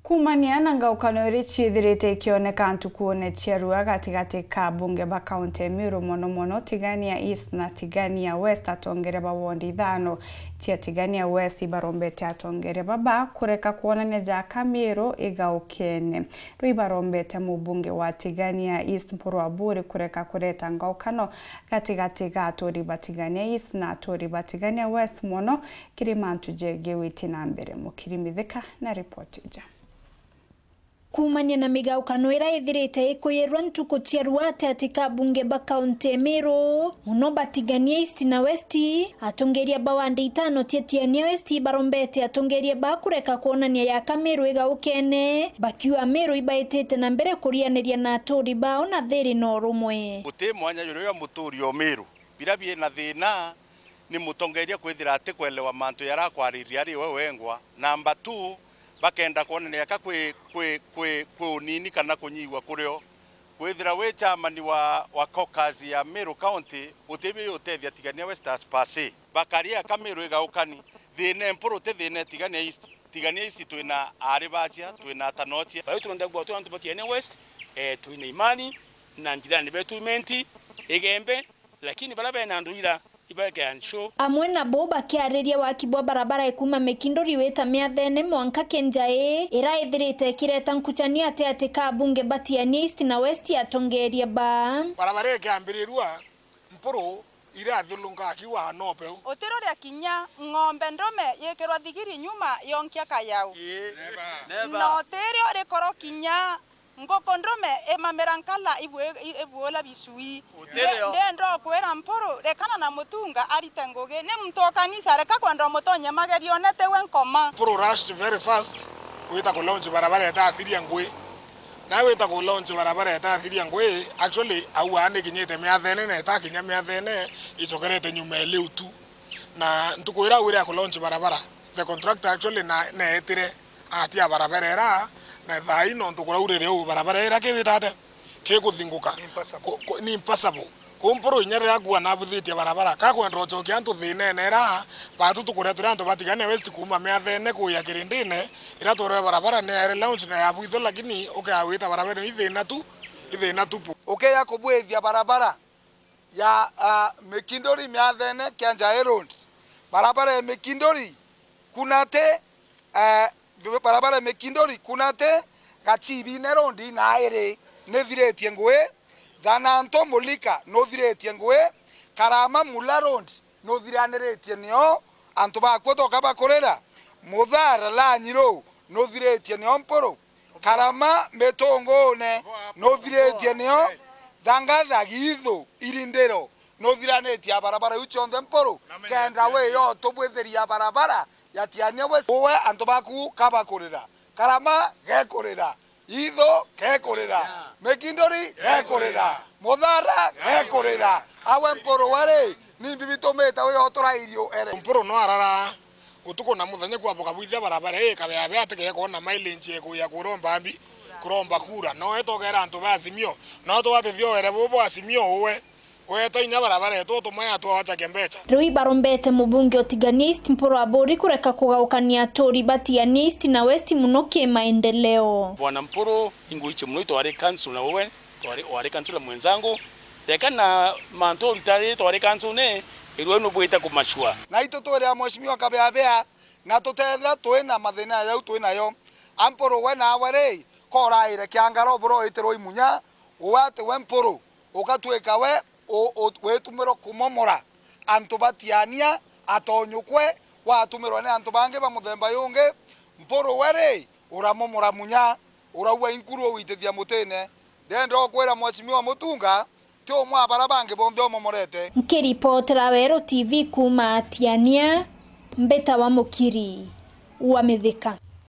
Kumania na ngaukano iri chithirite ikioneka ntukuone Cherua gatigati ka bunge ba kaunti Meru mono Tigania East na Tigania West atongereba wondi ithano cia Tigania West ibarombete atongereba ba kureka kuonania jaka Meru igaukene ibarombete mubunge wa Tigania East Mpuru Aburi kureka kureta ngaukano gatigati ga atori ba Tigania East na atori ba Tigania West mono kirimantu jege witi na mbere mukirimithika na ripoti ja. Kumania na migaukano ira ithirite ikuyirwa ntuku Cherua atika bunge ba kaunti Meru muno ba Tigania East na West atongeria ba wandi itano Tigania West barombete atongeria ba kureka kuonania ya Meru igaukene bakiwa Meru ibaitete na mbere kurianeria na atori ba ona thiri no rumwe guti mwanya yuriya muturi o Meru birabie na thina ni mutongeria kwithira ati kwelewa mantu yara kwariria ari we wengwa number 2 bakenda kuonania ka kwe unini kana kunyiwa kurio kwithira we chairman wa caucus ya Meru County utibi utethia Tigania West as pase bakaria ka Meru igaukani thine Mpuru te thine Tigania East twina aribacia twina tanotia bayo tunenda gwa tu Tigania West twina imani na njirani betu menti igembe lakini balabe na nduira amwe na bo bakiariria wakibwa barabara ikuma Mekindori weta miathene mwanka kenjae ira ithirite kireta nkuchania ate ka bunge ba Tigania East na West atongeria ba barabara ikiambirirwa Mpuru ira thulunga kiwa nope otero ria kinya ng'ombe ndome yekirwa thigiri nyuma yonkia kayau no terio rekoro kinya ngoko ndome emamerankala ibuola bisui ndendo kwera Mpuru rekana na mutunga aritengoge ne mtokanisa reka kwenda mutonye magerionete wenkoma Mpuru rushed very fast wita ku launch barabara ya Thiria Ngwe na wita ku launch barabara ya Thiria Ngwe actually au ane kinyete miathene na ta kinya miathene ichokerete nyuma leo tu na ntukwira wira ku launch barabara the contractor actually na etire atia barabara era na thaino ntukura urere u barabara era kiwitate kiguthinguka ni impossible Mpuru inyere agwa na buthitie barabara ka kwenda ochokia ntu thine nera batu tukuretura antu batigane West kuma miathene kuya kirindine ira tore barabara ne ere launch na yabuitho lakini ukawita barabara ithina tu ya kubwethia barabara ya Mekindori miathene Kianja Road barabara ya Mekindori kunate barabara Mekindori kunate gachibi ne rondi na ere ne viretie Ngwe Thananto Mulika no viretie Ngwe Karama Mula road no viraneretie nio antu bakwotoka bakorera Muthara la Nyiro no viretie nio Mpuru Karama Metongone no viretie nio Thangatha Githu Irindero no viranetie barabara uchonthe Mpuru kenda we yo tubwetheria barabara ya Tigania West owe antu baku kabakorera Karama gekorera Itho gekorera Mekindori gekorera Muthara gekorera awe Mpuru wale ni bibitometa we otora irio ere Mpuru no arara utuko na muthenya kwa bukabwithia barabara kabe abe atike kuona mileage ya kuromba kura no etogera antu basimio no to atithio ere bobo asimio owe Weto inya barabara yetu tumaya tu acha kembecha. Rui barombete mubunge o Tigania East Mpuru Aburi kureka kugaukania atori ba Tigania East na West muno kimaendeleo. Bwana Mpuru inguiche muno twari council na wewe twari council mwenzangu dekana manto litari twari council ne irwe no bwita kumashua. Na ito tore ya mheshimiwa kabea na tutenda twina mathina yau twina yo Mpuru we na were koraire kiangaro bro itero imunya wate we Mpuru ukatweka we tumero kumomora antu batiania atonyukwe watumirwa ne antu bange ba muthemba yunge Mpuru were uramomora munya urawa inkuru witethia mutene ndendo kwera mheshimiwa Mutunga tio mwa barabange bombe omomorete nkiripotera Wero TV kuma Tigania Mbeta wa Mukiri wa Mithika.